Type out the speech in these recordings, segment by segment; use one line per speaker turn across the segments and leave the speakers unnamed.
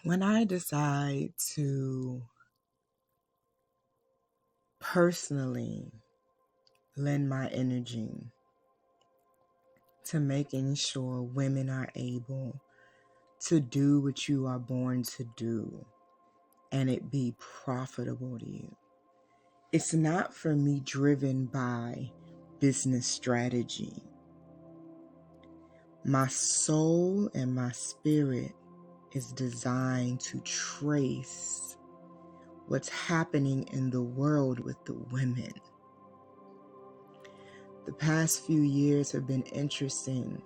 When I decide to personally lend my energy to making sure women are able to do what you are born to do and it be profitable to you, it's not for me driven by business strategy. My soul and my spirit is designed to trace what's happening in the world with the women. The past few years have been interesting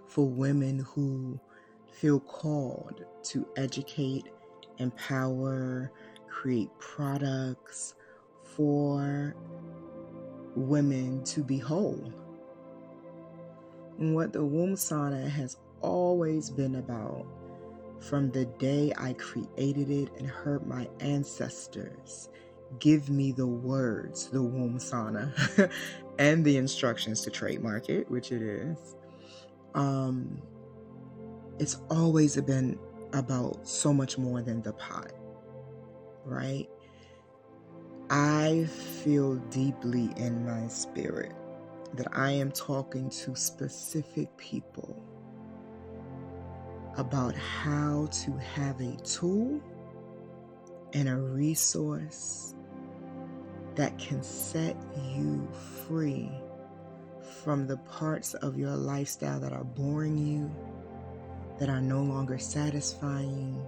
for women who feel called to educate, empower, create products for women to be whole. And what the Womb Sauna has always been about, from the day I created it and heard my ancestors give me the words, the Womb Sauna, and the instructions to trademark it, which it is, it's always been about so much more than the pot, right? I feel deeply in my spirit that I am talking to specific people about how to have a tool and a resource that can set you free from the parts of your lifestyle that are boring you, that are no longer satisfying,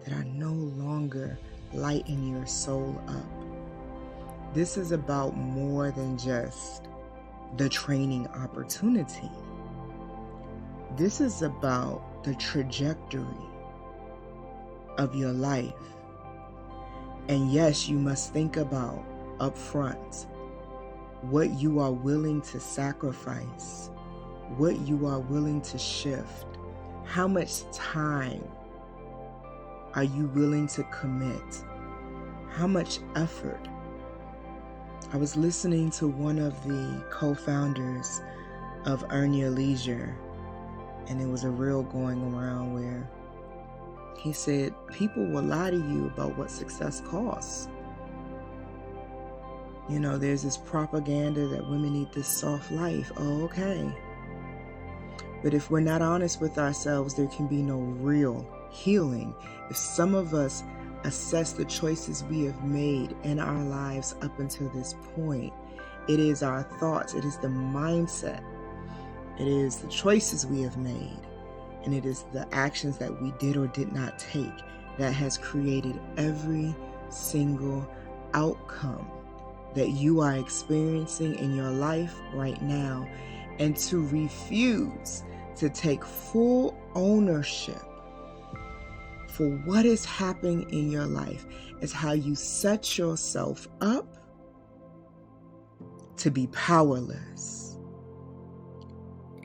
that are no longer lighting your soul up. This is about more than just the training opportunity. This is about the trajectory of your life. And yes, you must think about upfront what you are willing to sacrifice, what you are willing to shift, how much time are you willing to commit, how much effort. I was listening to one of the co-founders of Earn Your Leisure, and it was a reel going around where he said, people will lie to you about what success costs. You know, there's this propaganda that women need this soft life. Oh, okay. But if we're not honest with ourselves, there can be no real healing. If some of us assess the choices we have made in our lives up until this point, it is our thoughts, it is the mindset, it is the choices we have made, and it is the actions that we did or did not take that has created every single outcome that you are experiencing in your life right now. And to refuse to take full ownership for what is happening in your life is how you set yourself up to be powerless.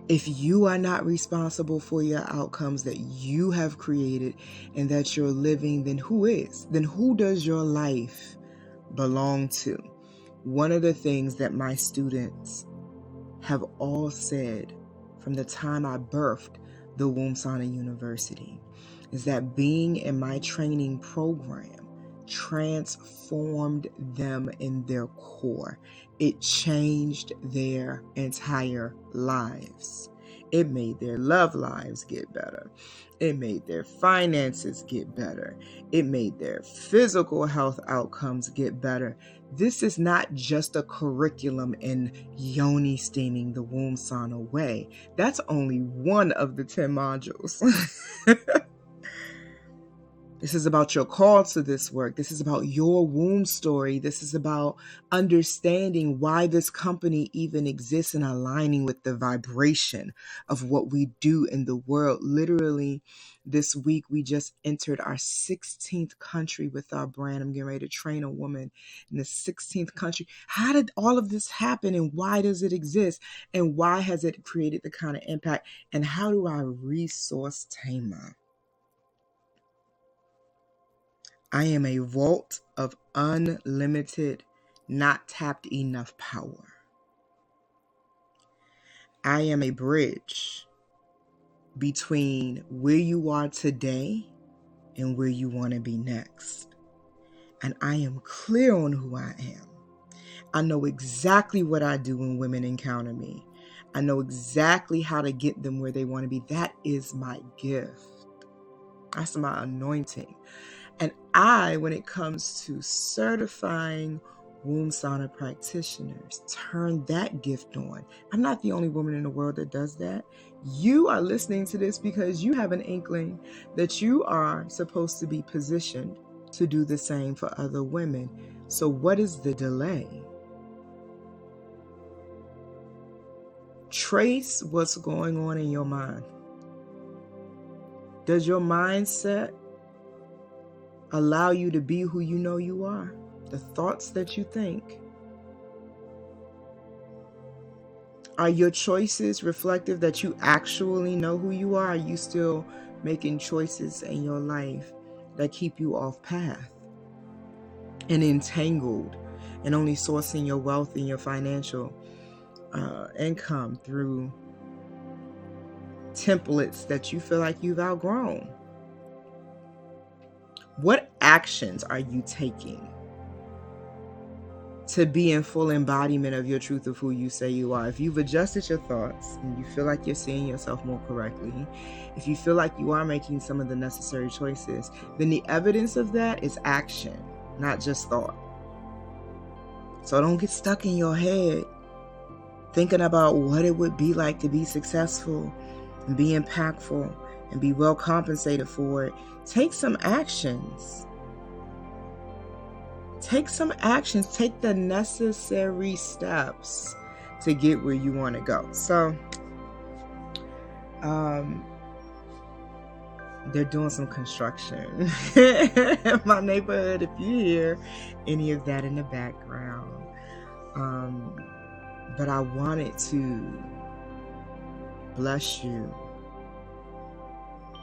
If you are not responsible for your outcomes that you have created and that you're living, then who is? Then who does your life belong to? One of the things that my students have all said from the time I birthed the Womb Sauna University is that being in my training program transformed them in their core. It changed their entire lives. It made their love lives get better. It made their finances get better. It made their physical health outcomes get better. This is not just a curriculum in yoni steaming the womb sauna way. That's only one of the 10 modules. This is about your call to this work. This is about your womb story. This is about understanding why this company even exists and aligning with the vibration of what we do in the world. Literally, this week, we just entered our 16th country with our brand. I'm getting ready to train a woman in the 16th country. How did all of this happen, and why does it exist? And why has it created the kind of impact? And how do I resource Tama? I am a vault of unlimited, not tapped enough power. I am a bridge between where you are today and where you want to be next. And I am clear on who I am. I know exactly what I do when women encounter me. I know exactly how to get them where they want to be. That is my gift. That's my anointing. And when it comes to certifying womb sauna practitioners, turn that gift on. I'm not the only woman in the world that does that. You are listening to this because you have an inkling that you are supposed to be positioned to do the same for other women. So what is the delay? Trace what's going on in your mind. Does your mindset allow you to be who you know you are? The thoughts that you think. Are your choices reflective that you actually know who you are? Are you still making choices in your life that keep you off path and entangled and only sourcing your wealth and your financial income through templates that you feel like you've outgrown? What actions are you taking to be in full embodiment of your truth of who you say you are? If you've adjusted your thoughts and you feel like you're seeing yourself more correctly, if you feel like you are making some of the necessary choices, then the evidence of that is action, not just thought. So don't get stuck in your head thinking about what it would be like to be successful and be impactful and be well compensated for it. Take some actions. Take some actions. Take the necessary steps to get where you want to go. So, they're doing some construction in my neighborhood. If you hear any of that in the background, but I wanted to bless you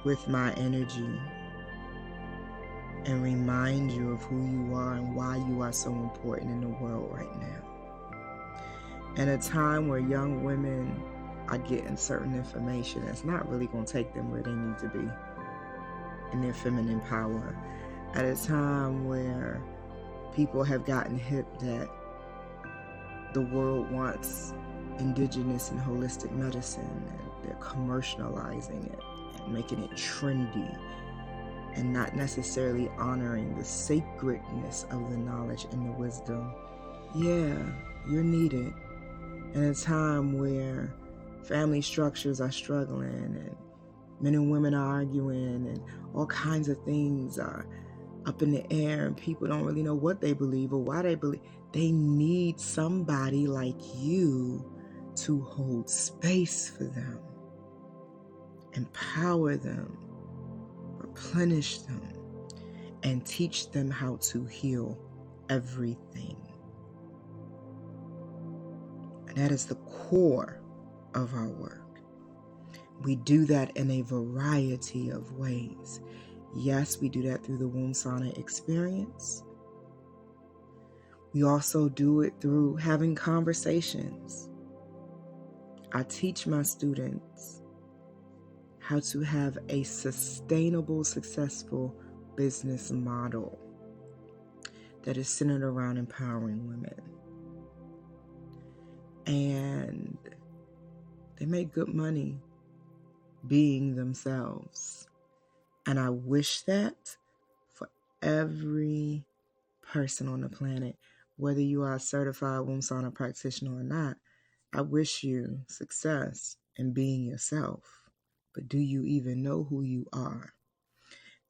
with my energy and remind you of who you are and why you are so important in the world right now. In a time where young women are getting certain information that's not really going to take them where they need to be in their feminine power. At a time where people have gotten hip that the world wants indigenous and holistic medicine, and they're commercializing it and making it trendy and not necessarily honoring the sacredness of the knowledge and the wisdom. Yeah, you're needed. In a time where family structures are struggling and men and women are arguing and all kinds of things are up in the air and people don't really know what they believe or why they believe, they need somebody like you to hold space for them, empower them, replenish them, and teach them how to heal everything. And that is the core of our work. We do that in a variety of ways. Yes, we do that through the Womb Sauna experience. We also do it through having conversations. I teach my students how to have a sustainable, successful business model that is centered around empowering women. And they make good money being themselves. And I wish that for every person on the planet, whether you are a certified Womb Sauna practitioner or not. I wish you success in being yourself. But do you even know who you are?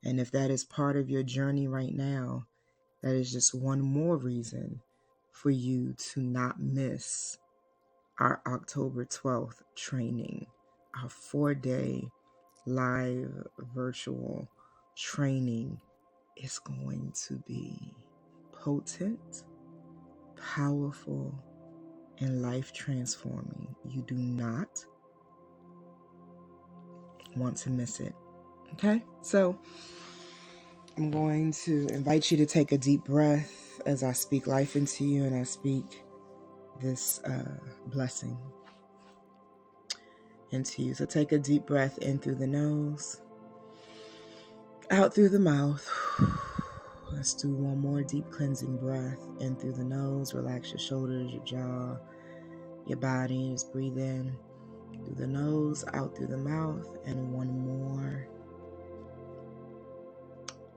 And if that is part of your journey right now, that is just one more reason for you to not miss our October 12th training, our 4-day live virtual training. Is going to be potent, powerful, and life transforming. You do not want to miss it. Okay? So I'm going to invite you to take a deep breath as I speak life into you and I speak this blessing into you. So take a deep breath in through the nose Out through the mouth. Let's do one more deep cleansing breath. In through the nose. Relax your shoulders, your jaw, your body. Just breathe in through the nose, out through the mouth. And one more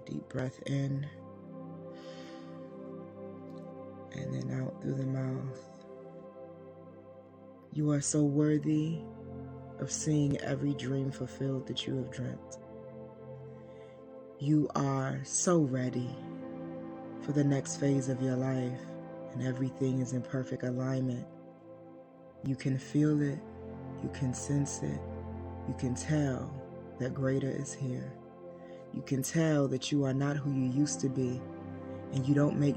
deep breath in. And then out through the mouth. You are so worthy of seeing every dream fulfilled that you have dreamt. You are so ready for the next phase of your life, and everything is in perfect alignment. You can feel it, you can sense it, you can tell that greater is here. You can tell that you are not who you used to be, and you don't make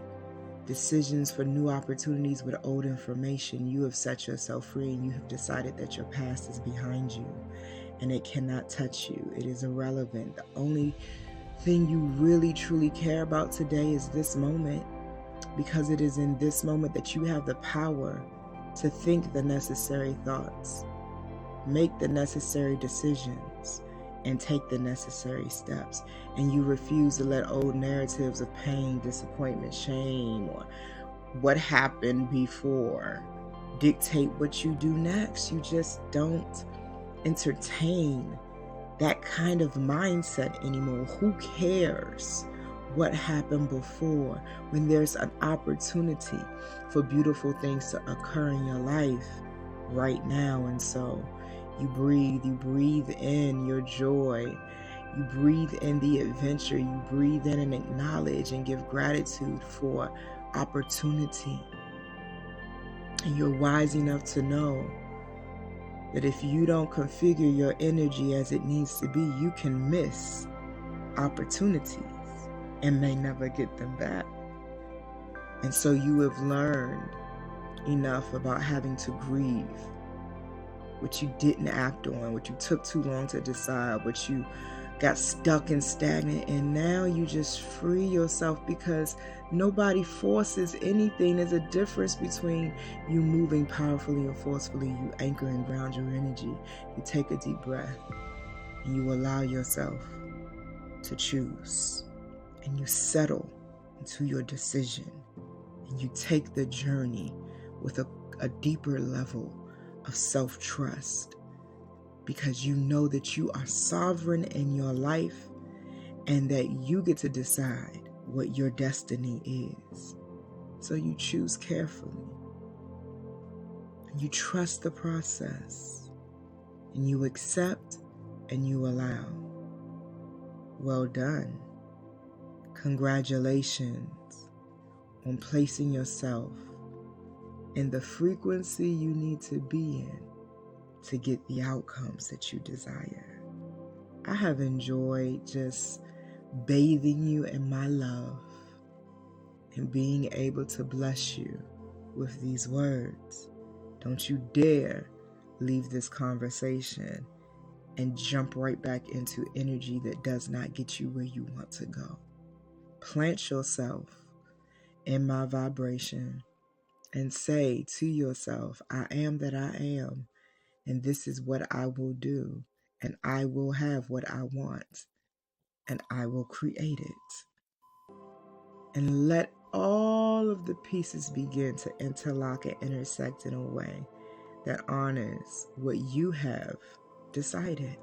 decisions for new opportunities with old information. You have set yourself free, and you have decided that your past is behind you, and it cannot touch you. It is irrelevant. The only thing you really truly care about today is this moment, because it is in this moment that you have the power to think the necessary thoughts, make the necessary decisions, and take the necessary steps. And you refuse to let old narratives of pain, disappointment, shame, or what happened before dictate what you do next. You just don't entertain that kind of mindset anymore. Who cares what happened before when there's an opportunity for beautiful things to occur in your life right now? And so you breathe in your joy, you breathe in the adventure, you breathe in and acknowledge and give gratitude for opportunity. And you're wise enough to know that if you don't configure your energy as it needs to be, you can miss opportunities and may never get them back. And so you have learned enough about having to grieve what you didn't act on, what you took too long to decide, what you got stuck and stagnant, and now you just free yourself because nobody forces anything. There's a difference between you moving powerfully or forcefully. You anchor and ground your energy. You take a deep breath and you allow yourself to choose, and you settle into your decision, and you take the journey with a deeper level of self-trust, because you know that you are sovereign in your life and that you get to decide what your destiny is. So you choose carefully, and you trust the process, and you accept and you allow. Well done. Congratulations on placing yourself in the frequency you need to be in to get the outcomes that you desire. I have enjoyed just bathing you in my love and being able to bless you with these words. Don't you dare leave this conversation and jump right back into energy that does not get you where you want to go. Plant yourself in my vibration and say to yourself, I am that I am, and this is what I will do, and I will have what I want, and I will create it. And let all of the pieces begin to interlock and intersect in a way that honors what you have decided.